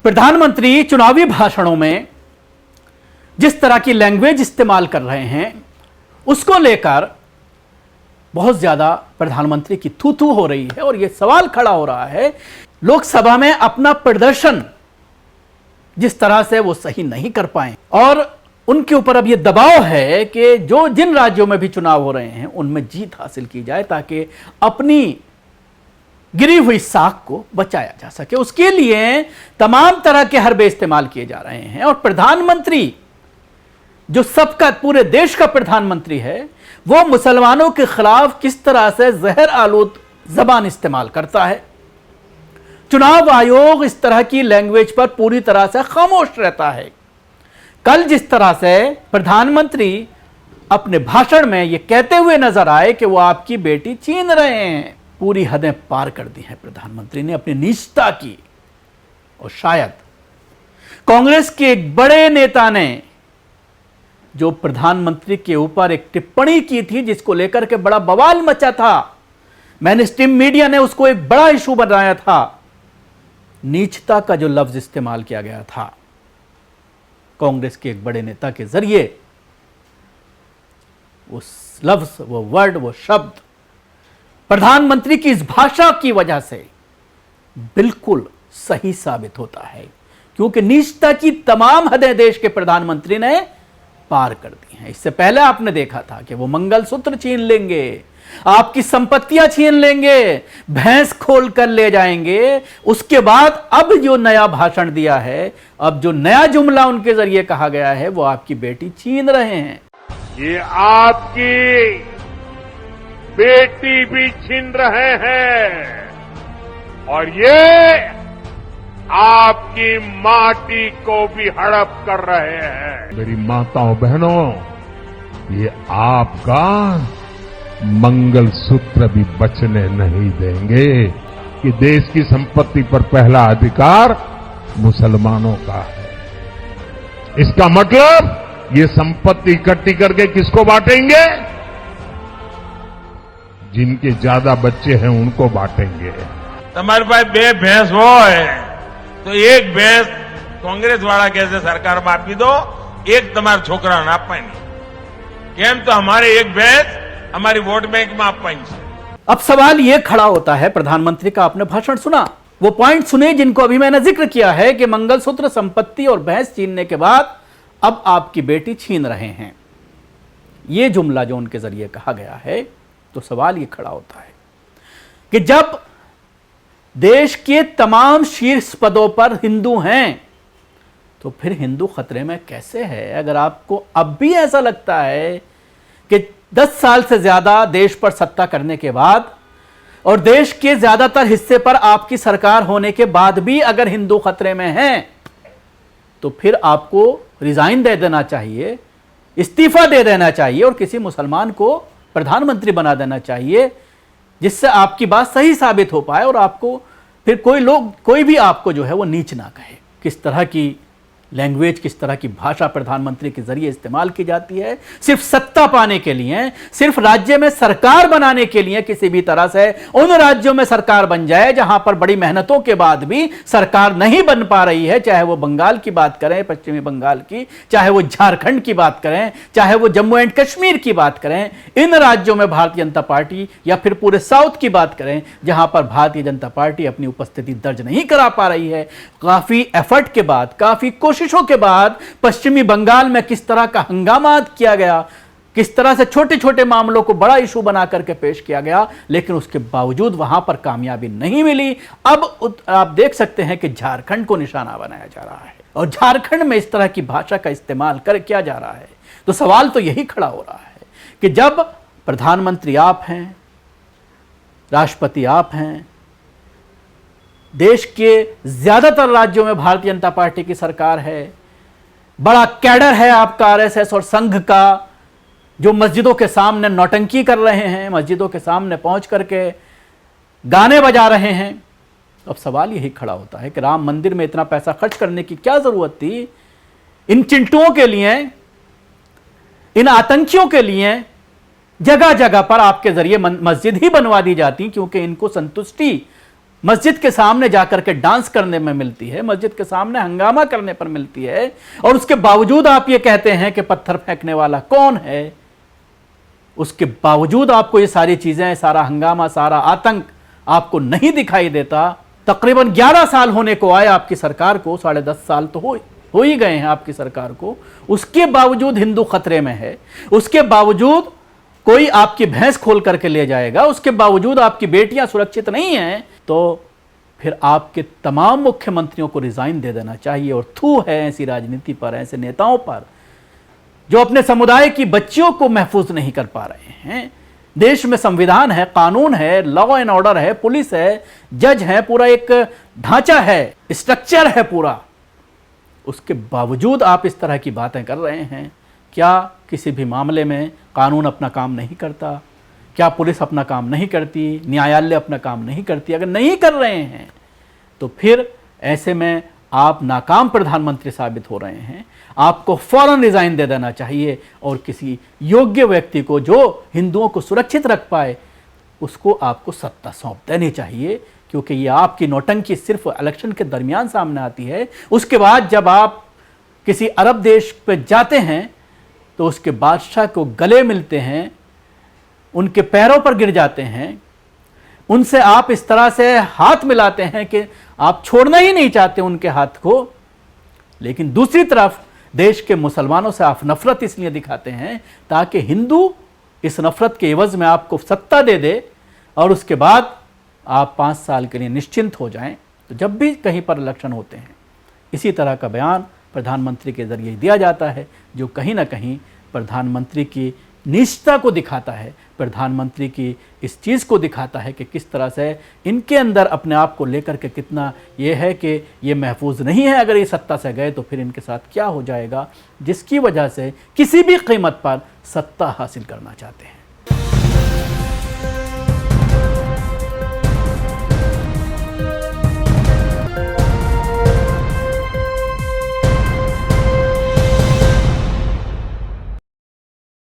प्रधानमंत्री चुनावी भाषणों में जिस तरह की लैंग्वेज इस्तेमाल कर रहे हैं उसको लेकर बहुत ज्यादा प्रधानमंत्री की थू थू हो रही है और यह सवाल खड़ा हो रहा है लोकसभा में अपना प्रदर्शन जिस तरह से वो सही नहीं कर पाए और उनके ऊपर अब यह दबाव है कि जो जिन राज्यों में भी चुनाव हो रहे हैं उनमें जीत हासिल की जाए ताकि अपनी गिरी हुई साख को बचाया जा सके। उसके लिए तमाम तरह के हरबे इस्तेमाल किए जा रहे हैं और प्रधानमंत्री जो सबका पूरे देश का प्रधानमंत्री है वो मुसलमानों के खिलाफ किस तरह से जहर आलूद जबान इस्तेमाल करता है। चुनाव आयोग इस तरह की लैंग्वेज पर पूरी तरह से खामोश रहता है। कल जिस तरह से प्रधानमंत्री अपने भाषण में यह कहते हुए नजर आए कि वो आपकी बेटी छीन रहे हैं, पूरी हदें पार कर दी हैं प्रधानमंत्री ने अपनी नीचता की। और शायद कांग्रेस के एक बड़े नेता ने जो प्रधानमंत्री के ऊपर एक टिप्पणी की थी जिसको लेकर के बड़ा बवाल मचा था, मेनस्ट्रीम मीडिया ने उसको एक बड़ा इशू बनाया था, नीचता का जो लफ्ज इस्तेमाल किया गया था कांग्रेस के एक बड़े नेता के जरिए, वो लफ्ज, वो वर्ड, वो शब्द प्रधानमंत्री की इस भाषा की वजह से बिल्कुल सही साबित होता है क्योंकि नीचता की तमाम हदें देश के प्रधानमंत्री ने पार कर दी हैं। इससे पहले आपने देखा था कि वो मंगलसूत्र छीन लेंगे, आपकी संपत्तियां छीन लेंगे, भैंस खोल कर ले जाएंगे। उसके बाद अब जो नया भाषण दिया है, अब जो नया जुमला उनके जरिए कहा गया है वो आपकी बेटी छीन रहे हैं। ये आपकी बेटी भी छीन रहे हैं और ये आपकी माटी को भी हड़प कर रहे हैं। मेरी माताओं बहनों, ये आपका मंगलसूत्र भी बचने नहीं देंगे कि देश की संपत्ति पर पहला अधिकार मुसलमानों का है। इसका मतलब ये संपत्ति इकट्ठी करके किसको बांटेंगे? जिनके ज्यादा बच्चे हैं उनको बांटेंगे। તમારી પાસે બે ભેંસ હોય તો એક ભેંસ કોંગ્રેસ વાળા કહે છે સરકારમાં આપી દો, એક તમારા છોકરાને આપવાની, કેમ તો અમારે એક ભેંસ हमारी वोट बैंक में आपवानी है। अब सवाल यह खड़ा होता है, प्रधानमंत्री का आपने भाषण सुना, वो पॉइंट सुने जिनको अभी मैंने जिक्र किया है कि मंगलसूत्र, संपत्ति और भैंस छीनने के बाद अब आपकी बेटी छीन रहे हैं, यह जुमला जो उनके जरिए कहा गया है, तो सवाल यह खड़ा होता है कि जब देश के तमाम शीर्ष पदों पर हिंदू हैं तो फिर हिंदू खतरे में कैसे है? अगर आपको अब भी ऐसा लगता है कि 10 साल से ज्यादा देश पर सत्ता करने के बाद और देश के ज्यादातर हिस्से पर आपकी सरकार होने के बाद भी अगर हिंदू खतरे में हैं तो फिर आपको रिजाइन दे देना चाहिए, इस्तीफा दे देना चाहिए और किसी मुसलमान को प्रधानमंत्री बना देना चाहिए जिससे आपकी बात सही साबित हो पाए और आपको फिर कोई भी आपको जो है वो नीच ना कहे। किस तरह की लैंग्वेज, किस तरह की भाषा प्रधानमंत्री के जरिए इस्तेमाल की जाती है, सिर्फ सत्ता पाने के लिए, सिर्फ राज्य में सरकार बनाने के लिए, किसी भी तरह से उन राज्यों में सरकार बन जाए जहां पर बड़ी मेहनतों के बाद भी सरकार नहीं बन पा रही है, चाहे वो बंगाल की बात करें, पश्चिमी बंगाल की, चाहे वो झारखंड की बात करें, चाहे वो जम्मू एंड कश्मीर की बात करें, इन राज्यों में भारतीय जनता पार्टी या फिर पूरे साउथ की बात करें जहां पर भारतीय जनता पार्टी अपनी उपस्थिति दर्ज नहीं करा पा रही है। काफी एफर्ट के बाद, काफी कोशिशों के बाद पश्चिमी बंगाल में किस तरह का हंगामा किया गया, किस तरह से छोटे छोटे मामलों को बड़ा इशू बना करके पेश किया गया, लेकिन उसके बावजूद वहां पर कामयाबी नहीं मिली। अब आप देख सकते हैं कि झारखंड को निशाना बनाया जा रहा है और झारखंड में इस तरह की भाषा का इस्तेमाल किया जा रहा है। तो सवाल तो यही खड़ा हो रहा है कि जब प्रधानमंत्री आप हैं, राष्ट्रपति आप हैं, देश के ज्यादातर राज्यों में भारतीय जनता पार्टी की सरकार है, बड़ा कैडर है आपका आरएसएस और संघ का, जो मस्जिदों के सामने नौटंकी कर रहे हैं, मस्जिदों के सामने पहुंच करके गाने बजा रहे हैं। अब सवाल यही खड़ा होता है कि राम मंदिर में इतना पैसा खर्च करने की क्या जरूरत थी? इन चिंटुओं के लिए, इन आतंकियों के लिए जगह जगह पर आपके जरिए मस्जिद ही बनवा दी जाती क्योंकि इनको संतुष्टि मस्जिद के सामने जाकर के डांस करने में मिलती है, मस्जिद के सामने हंगामा करने पर मिलती है, और उसके बावजूद आप ये कहते हैं कि पत्थर फेंकने वाला कौन है। उसके बावजूद आपको ये सारी चीजें, सारा हंगामा, सारा आतंक आपको नहीं दिखाई देता। तकरीबन 11 साल होने को आए आपकी सरकार को, 10.5 साल तो हो ही गए हैं आपकी सरकार को। उसके बावजूद हिंदू खतरे में है, उसके बावजूद कोई आपकी भैंस खोल करके ले जाएगा, उसके बावजूद आपकी बेटियां सुरक्षित नहीं हैं, तो फिर आपके तमाम मुख्यमंत्रियों को रिजाइन दे देना चाहिए। और थू है ऐसी राजनीति पर, ऐसे नेताओं पर जो अपने समुदाय की बच्चियों को महफूज नहीं कर पा रहे हैं। देश में संविधान है, कानून है, लॉ एंड ऑर्डर है, पुलिस है, जज है, पूरा एक ढांचा है, स्ट्रक्चर है पूरा। उसके बावजूद आप इस तरह की बातें कर रहे हैं। क्या किसी भी मामले में कानून अपना काम नहीं करता? क्या पुलिस अपना काम नहीं करती? न्यायालय अपना काम नहीं करती? अगर नहीं कर रहे हैं तो फिर ऐसे में आप नाकाम प्रधानमंत्री साबित हो रहे हैं। आपको फौरन रिजाइन दे देना चाहिए और किसी योग्य व्यक्ति को जो हिंदुओं को सुरक्षित रख पाए उसको आपको सत्ता सौंप देनी चाहिए, क्योंकि ये आपकी नौटंकी सिर्फ इलेक्शन के दरमियान सामने आती है। उसके बाद जब आप किसी अरब देश पे जाते हैं तो उसके बादशाह को गले मिलते हैं, उनके पैरों पर गिर जाते हैं, उनसे आप इस तरह से हाथ मिलाते हैं कि आप छोड़ना ही नहीं चाहते उनके हाथ को। लेकिन दूसरी तरफ देश के मुसलमानों से आप नफरत इसलिए दिखाते हैं ताकि हिंदू इस नफरत के एवज में आपको सत्ता दे दे और उसके बाद आप 5 साल के लिए निश्चिंत हो जाएं। तो जब भी कहीं पर इलेक्शन होते हैं इसी तरह का बयान प्रधानमंत्री के जरिए दिया जाता है, जो कहीं ना कहीं प्रधानमंत्री की निष्ठा को दिखाता है, प्रधानमंत्री की इस चीज़ को दिखाता है कि किस तरह से इनके अंदर अपने आप को लेकर के कितना ये है कि ये महफूज नहीं है। अगर ये सत्ता से गए तो फिर इनके साथ क्या हो जाएगा, जिसकी वजह से किसी भी कीमत पर सत्ता हासिल करना चाहते हैं।